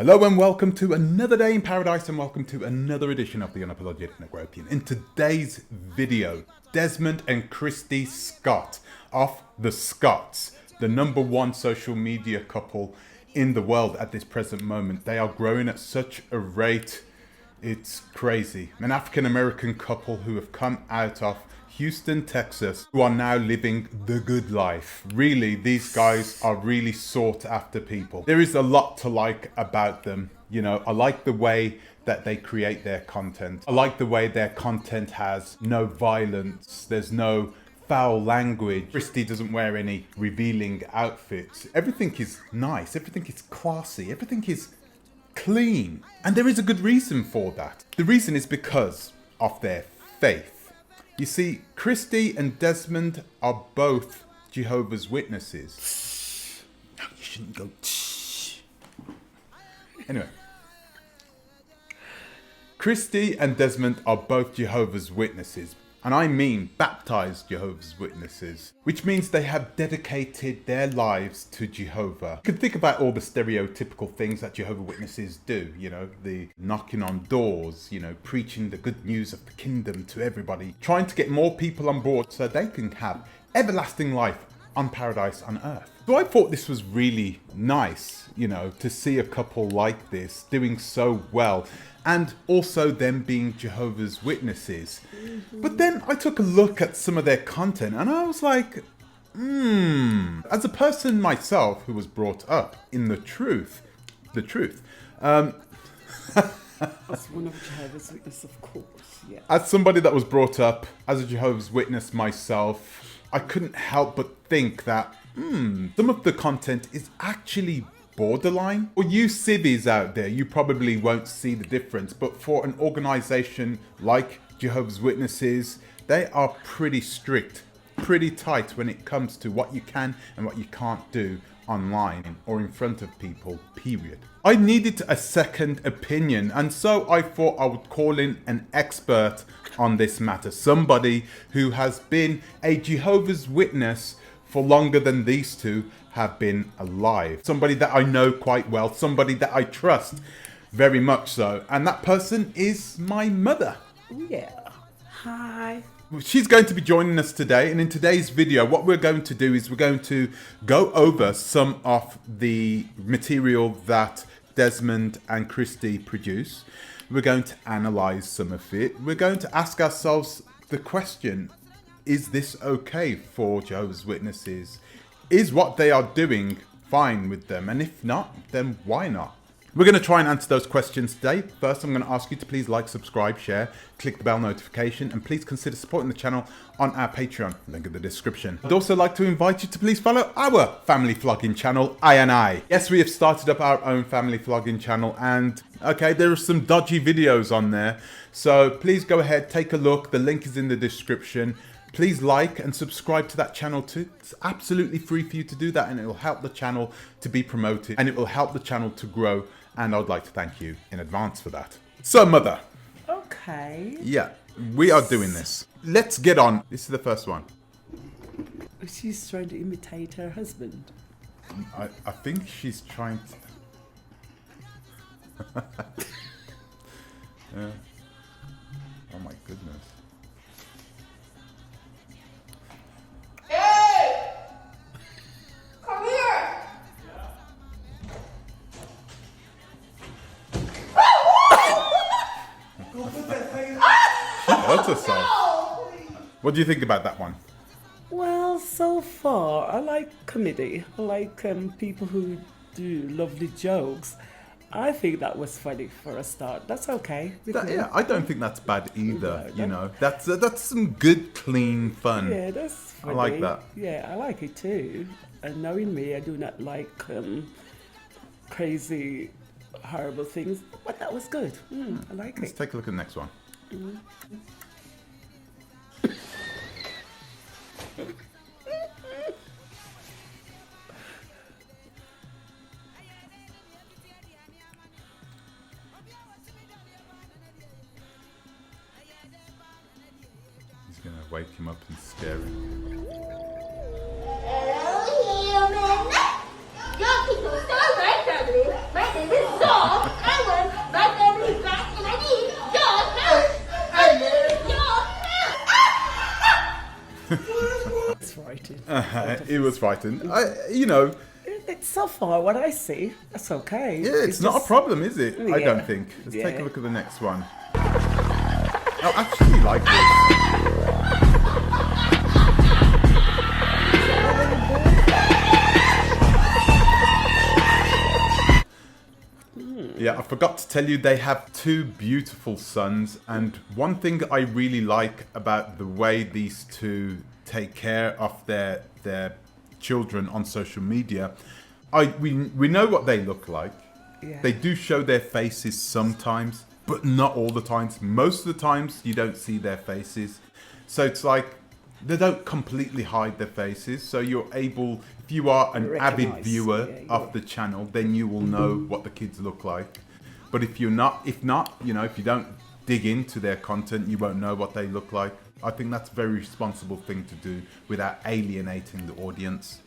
Hello and welcome to another day in paradise and welcome to another edition of the Unapologetic Negropian. In today's video, Desmond and Christy Scott of the Scotts, the #1 social media couple in the world at this present moment. They are growing at such a rate, it's crazy. An African-American couple who have come out of Houston, Texas, who are now living the good life. Really, these guys are really sought after people. There is a lot to like about them. You know, I like the way that they create their content. I like the way their content has no violence. There's no foul language. Christy doesn't wear any revealing outfits. Everything is nice. Everything is classy. Everything is clean. And there is a good reason for that. The reason is because of their faith. You see, Christy and Desmond are both Jehovah's Witnesses. No, you shouldn't go. Anyway. Christy and Desmond are both Jehovah's Witnesses. And I mean baptized Jehovah's Witnesses, which means they have dedicated their lives to Jehovah. You can think about all the stereotypical things that Jehovah's Witnesses do, you know, the knocking on doors, you know, preaching the good news of the kingdom to everybody, trying to get more people on board so they can have everlasting life on paradise on earth. So I thought this was really nice, you know, to see a couple like this doing so well. And also them being Jehovah's Witnesses. But then I took a look at some of their content and I was like, as a person myself who was brought up in the truth. As one of Jehovah's Witnesses, of course, yeah. As somebody that was brought up as a Jehovah's Witness myself, I couldn't help but think that, some of the content is actually borderline. For you civvies out there, you probably won't see the difference, but for an organization like Jehovah's Witnesses, they are pretty strict, pretty tight when it comes to what you can and what you can't do online or in front of people, period. I needed a second opinion, and so I thought I would call in an expert on this matter, somebody who has been a Jehovah's Witness for longer than these two have been alive. Somebody that I know quite well, somebody that I trust very much so. And that person is my mother. Yeah. Hi. She's going to be joining us today. And in today's video, what we're going to do is we're going to go over some of the material that Desmond and Christy produce. We're going to analyze some of it. We're going to ask ourselves the question, is this okay for Jehovah's Witnesses? Is what they are doing fine with them? And if not, then why not? We're going to try and answer those questions today. First, I'm going to ask you to please like, subscribe, share, click the bell notification, and please consider supporting the channel on our Patreon, link in the description. I'd also like to invite you to please follow our family vlogging channel, I. Yes, we have started up our own family vlogging channel, and okay, there are some dodgy videos on there. So please go ahead, take a look. The link is in the description. Please like and subscribe to that channel too. It's absolutely free for you to do that, and it will help the channel to be promoted and it will help the channel to grow. And I would like to thank you in advance for that. So, Mother. Okay. Yeah, we are doing this. Let's get on. This is the first one. She's trying to imitate her husband. I think she's trying to... Yeah. Oh my goodness. Hurt herself. What do you think about that one? Well, so far, I like comedy. I like people who do lovely jokes. I think that was funny for a start. That's okay. Yeah, I don't think that's bad either. You know, that's some good, clean fun. Yeah, that's funny. I like that. Yeah, I like it too. And knowing me, I do not like crazy, horrible things. But that was good. I like it. Let's take a look at the next one. He's gonna wake him up and scare him. Hello, human. Your people so regularly. My name is Saul. He was frightened. You know, It's so far what I see. That's okay. yeah, it's not a problem, is it? I Yeah. don't think. Let's take a Yeah. look at the next one. I actually like this. Yeah, I forgot to tell you they have two beautiful sons, and one thing I really like about the way these two take care of their children on social media, we know what they look like. Yeah. They do show their faces sometimes, but not all the times. Most of the times you don't see their faces. So it's like they don't completely hide their faces. So you're able, if you are an avid Recognise, viewer yeah, of the channel, then you will know what the kids look like. But if you're not, if you don't dig into their content, you won't know what they look like. I think that's a very responsible thing to do without alienating the audience.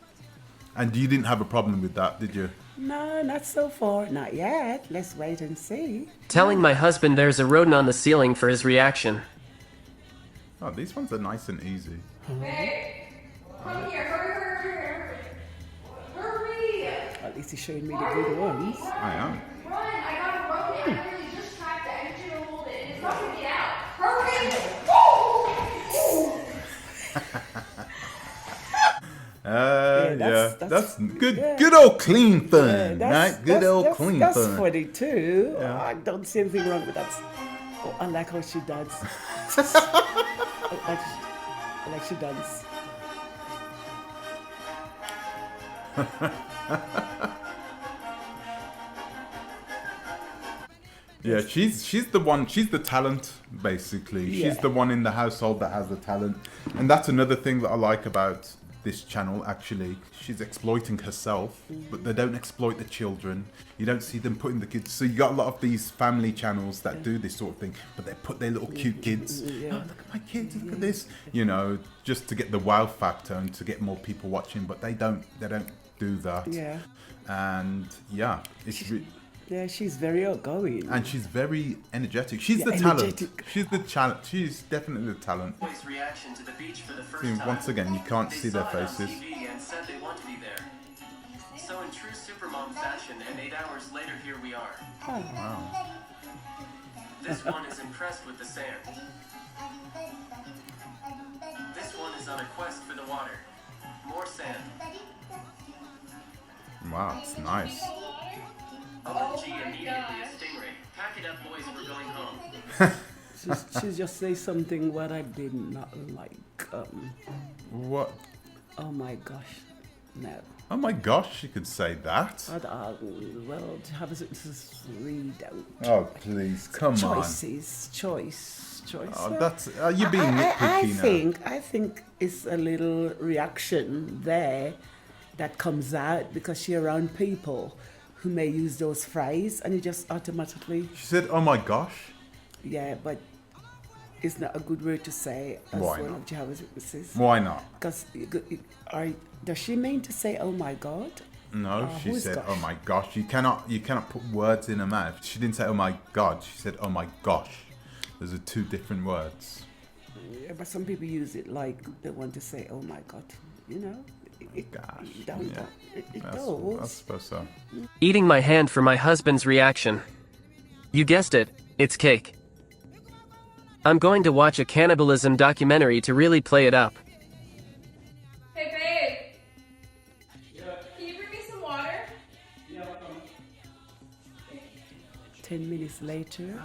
And you didn't have a problem with that, did you? No, not so far. Not yet. Let's wait and see. Telling my husband there's a rodent on the ceiling for his reaction. Oh, these ones are nice and easy. Hey, come here, hurry. Hurry! At least he's showing me the good ones. I am. Run, I got a rodent. I literally just tracked it. I need you to hold it. And it's not gonna get out. Hurry! That's good. yeah. Good old clean fun, That's- right? Good old clean that's fun. funny too. Yeah. I don't see anything wrong with that. Oh, I like how she does. I like she does. Yeah, she's the one. She's the talent, basically. Yeah. She's the one in the household that has the talent, and that's another thing that I like about this channel. Actually, she's exploiting herself, but they don't exploit the children. You don't see them putting the kids. So you got a lot of these family channels that do this sort of thing, but they put their little cute kids. Yeah. Oh, look at my kids! Look at this. You know, just to get the wow factor and to get more people watching. But they don't do that. Yeah. And yeah, it's. Yeah, she's very outgoing. And she's very energetic. She's Yeah, the talent. energetic. She's the talent. She's definitely the talent. Boys' reaction to the beach for the first See, time. once again, you can't They see their saw it on faces. TV and said they want to be there. So in true supermom fashion, and 8 hours later, here we are. Wow. This one is impressed with the sand. This one is on a quest for the water. More sand. Wow, it's nice. OMG, immediately a stingray. Pack it up, boys, we're going home. She just say something what I did not like. What? Oh my gosh, no. Oh my gosh, she could say that. Well, Jehovah's really don't. Oh, please, come on. Choice. Oh, that's, you're being nitpicky now. I think it's a little reaction there that comes out because she's around people who may use those phrases and it just automatically, She said, oh my gosh. yeah, but it's not a good word to say as Why one not? of Jehovah's Witnesses. Why not? Because does she mean to say, oh my God? No, she who's said, gosh? oh my gosh. You cannot put words in her mouth. She didn't say, oh my God. She said, oh my gosh. Those are two different words. Yeah, but some people use it like they want to say, oh my God, you know? Gosh. It don't, Yeah. it I does. suppose so. Eating my hand for my husband's reaction. You guessed it, it's cake. I'm going to watch a cannibalism documentary to really play it up. Hey, babe. Can you bring me some water? 10 minutes later.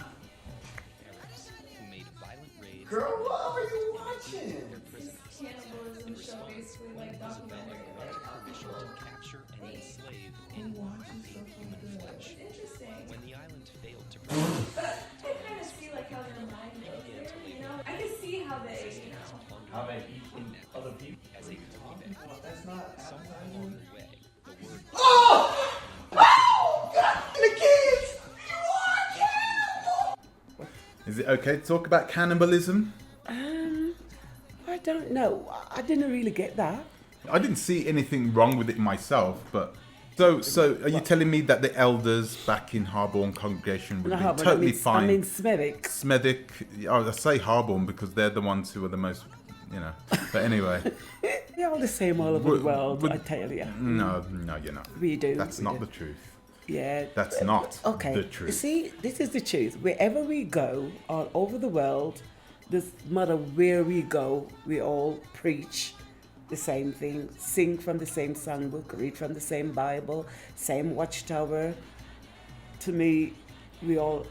Girl, what are you watching? Cannibalism show, basically like documentary. Who watches stuff like that? It's interesting. When the island failed to But I kind of see like how their mind goes, you know? I can see how they, you know. How they eat from other people. as a topic, That's not somewhere appetizing. along the way, the word Oh! Oh! God, the kids! You are cannibal! Is it okay to talk about cannibalism? I don't know. I didn't really get that. I didn't see anything wrong with it myself, but so are you telling me that the elders back in Harborne congregation would No, be but totally fine? I mean, Smedic. Smedic, I say Harborne because they're the ones who are the most, you know. But anyway, We're all the same all over the world, I tell you. No, you're not. We do. That's we not do. the truth. Yeah. That's not okay. the truth. You see, this is the truth. Wherever we go, all over the world, no matter where we go, we all preach the same thing, sing from the same songbook, read from the same Bible, same watchtower. To me, we all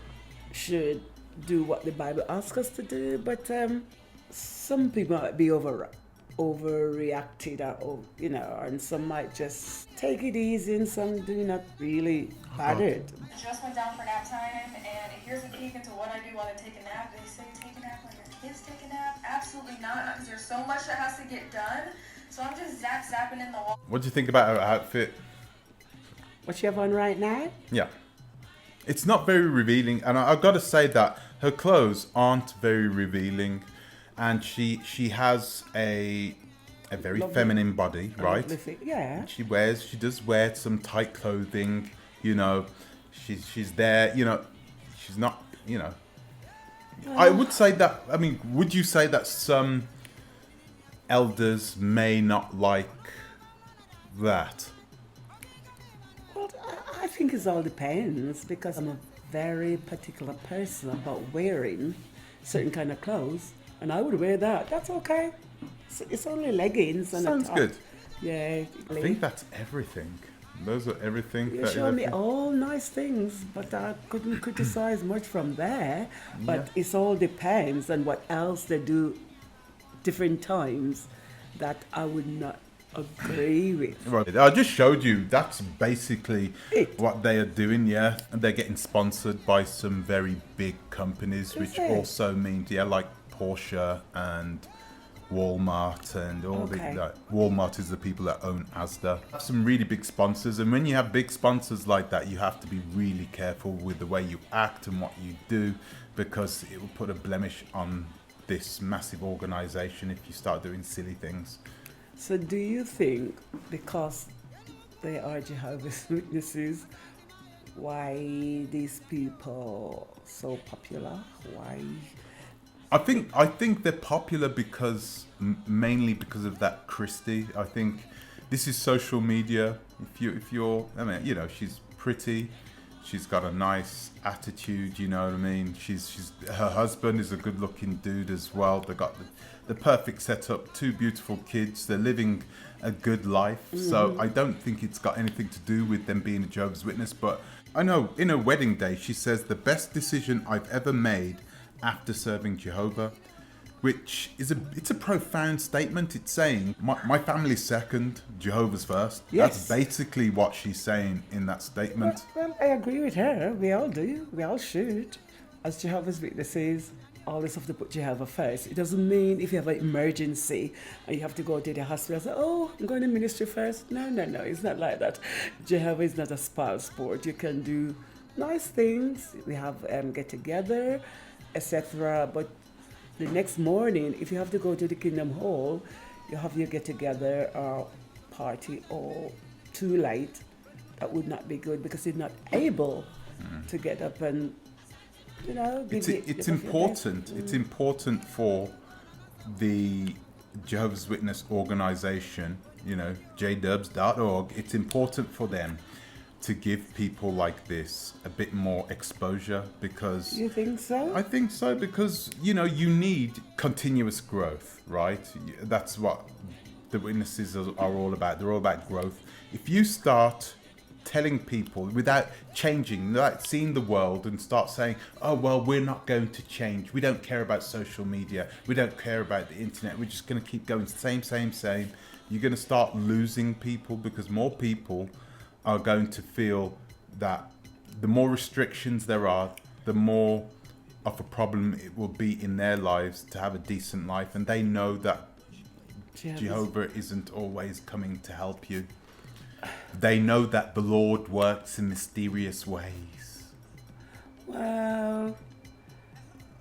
should do what the Bible asks us to do, but some people might be overreacted, or and some might just take it easy, and some do not really bothered. Just went down for nap time, and here's a peek into what I do while I take a nap. They say take a nap when your kids take a nap. Absolutely not, because there's so much that has to get done. So I'm just zapping in the wall. What do you think about her outfit? What you have on right now? Yeah. It's not very revealing, and I've got to say that her clothes aren't very revealing, and she has a very Lovely. Feminine body, right? Yeah. She does wear some tight clothing, she's there, she's not, I would say that, would you say that some elders may not like that? Well, I think it all depends, because I'm a very particular person about wearing certain kind of clothes, and I would wear that. That's okay. It's only leggings and Sounds a top. good. Yeah. I think that's everything. Those are everything. You show me all nice things, but I couldn't criticize much from there. But it all depends on what else they do different times that I would not agree with. Right. I just showed you. That's basically It. what they are doing, yeah. And they're getting sponsored by some very big companies, which it? also means, like Porsche and Walmart and all Okay. Walmart is the people that own Asda. Some really big sponsors, and when you have big sponsors like that, you have to be really careful with the way you act and what you do, because it will put a blemish on this massive organization if you start doing silly things. So do you think because they are Jehovah's Witnesses, why these people so popular? Why? I think they're popular because mainly because of that Christy. I think this is social media. If you're, she's pretty, she's got a nice attitude. You know what I mean? Her husband is a good-looking dude as well. They got the perfect setup. 2 beautiful kids. They're living a good life. So I don't think it's got anything to do with them being a Jehovah's Witness. But I know in her wedding day, she says the best decision I've ever made after serving Jehovah, which is it's a profound statement. It's saying my family's second, Jehovah's first. Yes. That's basically what she's saying in that statement. Well, I agree with her. We all do. We all should. As Jehovah's Witnesses, always have to put Jehovah first. It doesn't mean if you have an emergency and you have to go to the hospital, say, oh, I'm going to ministry first. No. It's not like that. Jehovah is not a spoil sport. You can do nice things. We have get together, etc. But the next morning, if you have to go to the Kingdom Hall, you have your get together or party or too late. That would not be good, because you're not able to get up and It's important. It's important for the Jehovah's Witness organization, jdubs.org. It's important for them to give people like this a bit more exposure, because You think so? I think so, because you need continuous growth, right? That's what the witnesses are all about. They're all about growth. If you start telling people without changing, without seeing the world, and start saying, oh well, we're not going to change, we don't care about social media, we don't care about the internet, we're just going to keep going same, you're going to start losing people, because more people are going to feel that the more restrictions there are, the more of a problem it will be in their lives to have a decent life. And they know that Jehovah isn't always coming to help you. They know that the Lord works in mysterious ways. Well,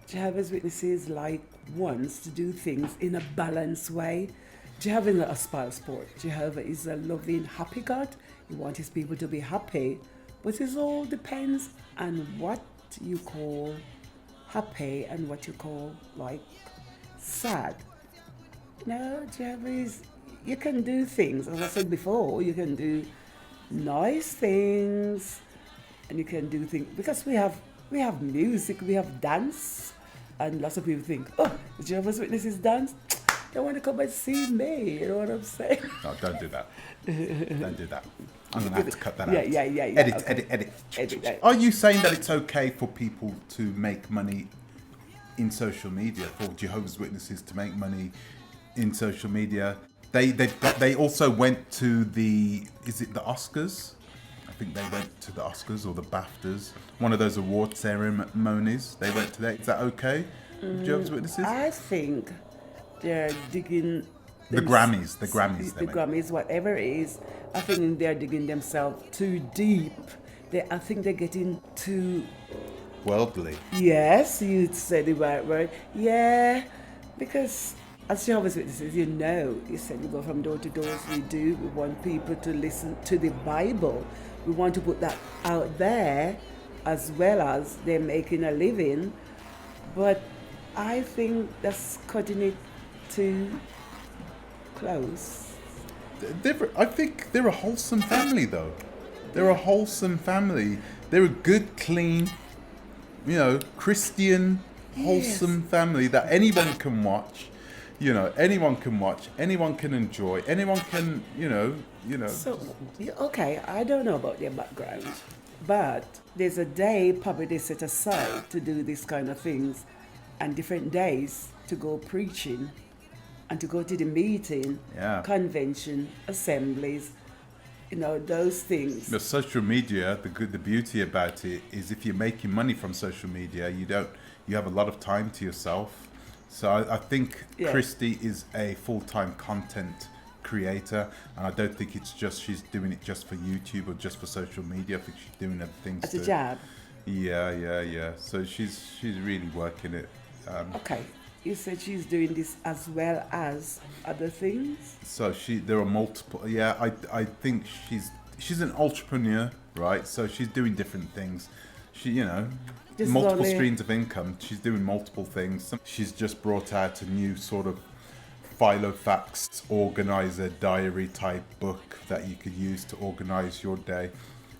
Jehovah's Witnesses wants to do things in a balanced way. Jehovah is not a spoil sport. Jehovah is a loving, happy God. He wants his people to be happy. But it all depends on what you call happy and what you call sad. Jehovah is, you can do things. As I said before, you can do nice things, and you can do things because we have music, we have dance, and lots of people think, oh, the Jehovah's Witnesses dance. They want to come and see me. You know what I'm saying? No, don't do that. Don't do that. I'm gonna have to cut that Yeah, out. yeah. Edit, Okay. edit. Edit that. Are you saying that it's okay for people to make money in social media, for Jehovah's Witnesses to make money in social media? They also went to the, is it the Oscars? I think they went to the Oscars or the BAFTAs, one of those award ceremonies. They went to that. Is that okay? Jehovah's Witnesses? I think they're digging The Grammys. They the went. Grammys, whatever it is. I think they're digging themselves too deep. I think they're getting too. Worldly. Yes, you said the right word. Yeah, because as Jehovah's Witnesses, you said we go from door to door as we do. We want people to listen to the Bible. We want to put that out there as well as they're making a living. But I think that's cutting it too close. I think they're a wholesome family, though. They're a wholesome family. They're a good, clean, Christian, wholesome family that anyone can watch. Anyone can watch, anyone can enjoy, anyone can, So, okay, I don't know about their background, but there's a day probably they set aside to do this kind of things, and different days to go preaching and to go to the meeting, convention, assemblies, those things. The social media, the beauty about it is if you're making money from social media, you have a lot of time to yourself. So I think Christy is a full-time content creator, and I don't think she's doing it just for YouTube or just for social media. I think she's doing other things. As a job. Yeah. So she's really working it. Okay. You said she's doing this as well as other things? So there are multiple. Yeah, I think she's an entrepreneur, right? So she's doing different things. Multiple streams of income. She's doing multiple things. She's just brought out a new sort of Filofax organizer diary type book that you could use to organize your day.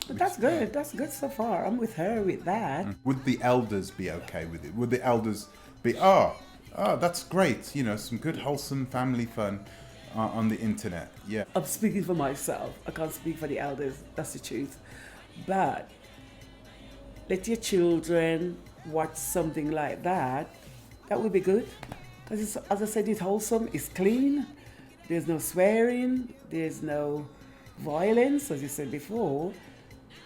But that's good. That's good so far. I'm with her with that. Would the elders be okay with it? Would the elders be, that's great. Some good wholesome family fun on the internet. Yeah. I'm speaking for myself. I can't speak for the elders. That's the truth. But let your children watch something like that. That would be good. Because as I said, it's wholesome. It's clean. There's no swearing. There's no violence, as you said before.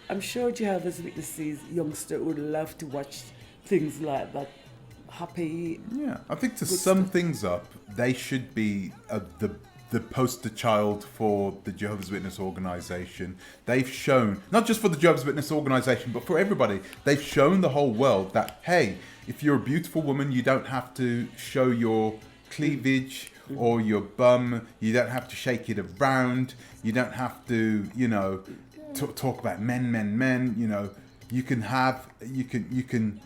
I'm sure Jehovah's Witnesses youngster would love to watch things like that. Happy. Yeah, I think to sum things up, they should be the poster child for the Jehovah's Witness organization. They've shown, not just for the Jehovah's Witness organization, but for everybody, they've shown the whole world that, hey, if you're a beautiful woman, you don't have to show your cleavage or your bum. You don't have to shake it around. You don't have to, talk about men. You can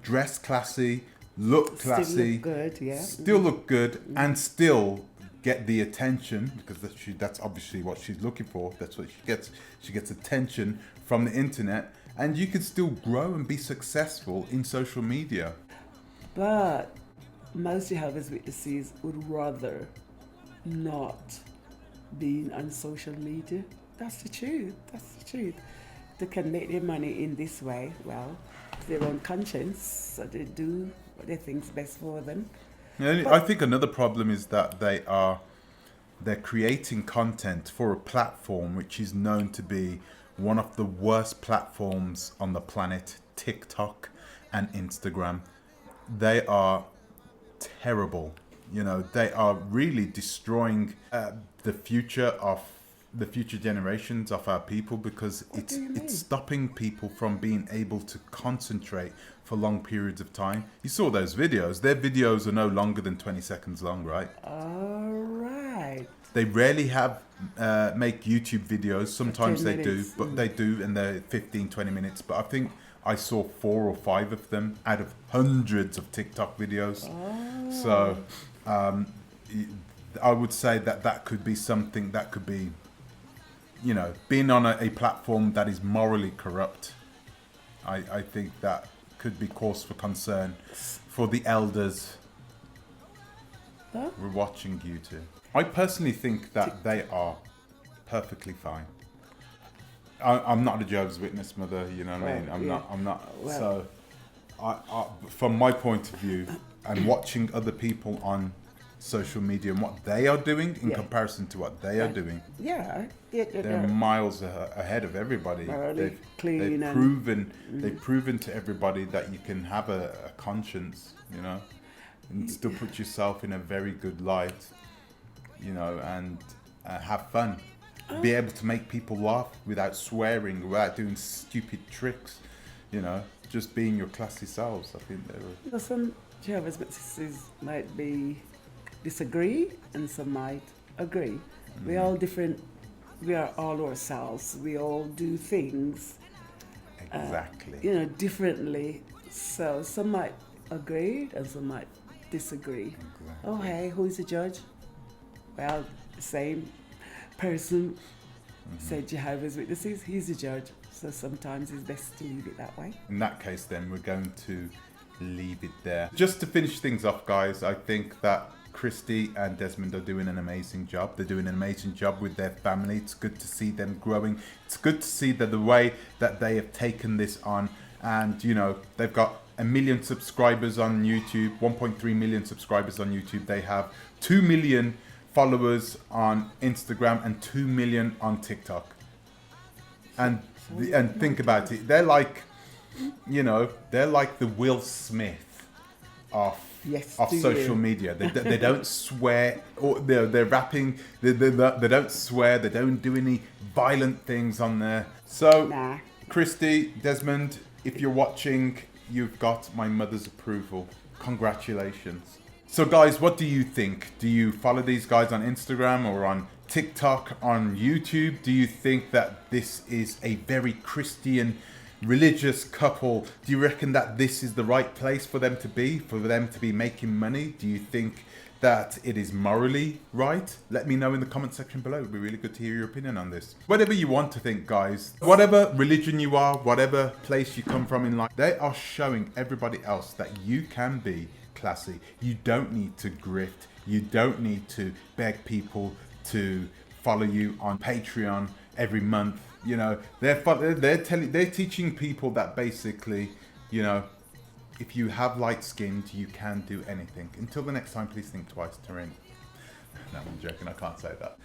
dress classy, look classy, Still look good, yeah. Still look good, and still get the attention, because that's obviously what she's looking for. That's what she gets. She gets attention from the internet, and you can still grow and be successful in social media. But most Jehovah's Witnesses would rather not being on social media. That's the truth. They can make their money in this way. Well, their own conscience, so they do what they think's best for them. I think another problem is that they're creating content for a platform which is known to be one of the worst platforms on the planet, TikTok and Instagram. They are terrible. They are really destroying the future generations of our people, because it's stopping people from being able to concentrate for long periods of time. You saw those videos. Their videos are no longer than 20 seconds long, right? All right. They rarely make YouTube videos. Sometimes they do, but they do, and they're 15, 20 minutes. But I think I saw 4 or 5 of them out of hundreds of TikTok videos. So I would say that that could be something that could be, you know, being on a platform that is morally corrupt. I think that could be cause for concern for the elders Huh? who are watching YouTube. I personally think that they are perfectly fine. I'm not a Jehovah's Witness, mother. You know what I mean? Well, yeah. I'm not. Well. So, from my point of view, and watching other people on social media and what they are doing in Yeah. comparison to what they are doing, Yeah. they're miles ahead of everybody. Morally clean They've and- proven they've proven to everybody that you can have a conscience, you know, and still put yourself in a very good light, you know, and have fun. Be able to make people laugh without swearing, without doing stupid tricks, you know, just being your classy selves. I think they're. You know, some Jehovah's Witnesses might disagree and some might agree. We're all different. We are all ourselves. We all do things, Exactly. you know, differently. So some might agree and some might disagree. Oh, hey, who is the judge? Well, the same person said Jehovah's Witnesses. He's the judge. So sometimes it's best to leave it that way. In that case, then we're going to leave it there. Just to finish things off, guys, I think that Christy and Desmond are doing an amazing job. They're doing an amazing job with their family. It's good to see them growing. It's good to see that the way that they have taken this on, and you know, they've got 1 million subscribers on YouTube, 1.3 million subscribers on YouTube. They have 2 million followers on Instagram and 2 million on TikTok. And think about it. They're like, you know, they're like the Will Smith of Yes, of to social you. media. They don't swear, or they're rapping. They don't swear. They don't do any violent things on there. So, Nah. Christy, Desmond, if you're watching, you've got my mother's approval. Congratulations. So, guys, what do you think? Do you follow these guys on Instagram or on TikTok, on YouTube? Do you think that this is a very Christian, religious couple? Do you reckon that this is the right place for them to be making money? Do you think that it is morally right? Let me know in the comment section below. It'd be really good to hear your opinion on this. Whatever you want to think, guys. Whatever religion you are, whatever place you come from in life, they are showing everybody else that you can be classy. You don't need to grift. You don't need to beg people to follow you on Patreon every month. You know, they're teaching people that basically, you know, if you have light skinned, you can do anything. Until the next time, please think twice, Taryn. No, I'm joking. I can't say that.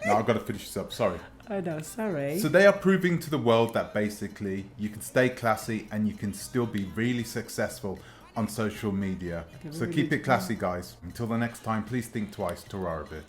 No, I've got to finish this up. Sorry. I know, sorry. So they are proving to the world that basically you can stay classy and you can still be really successful on social media. So keep it classy, guys. Until the next time, please think twice. Torah a bit.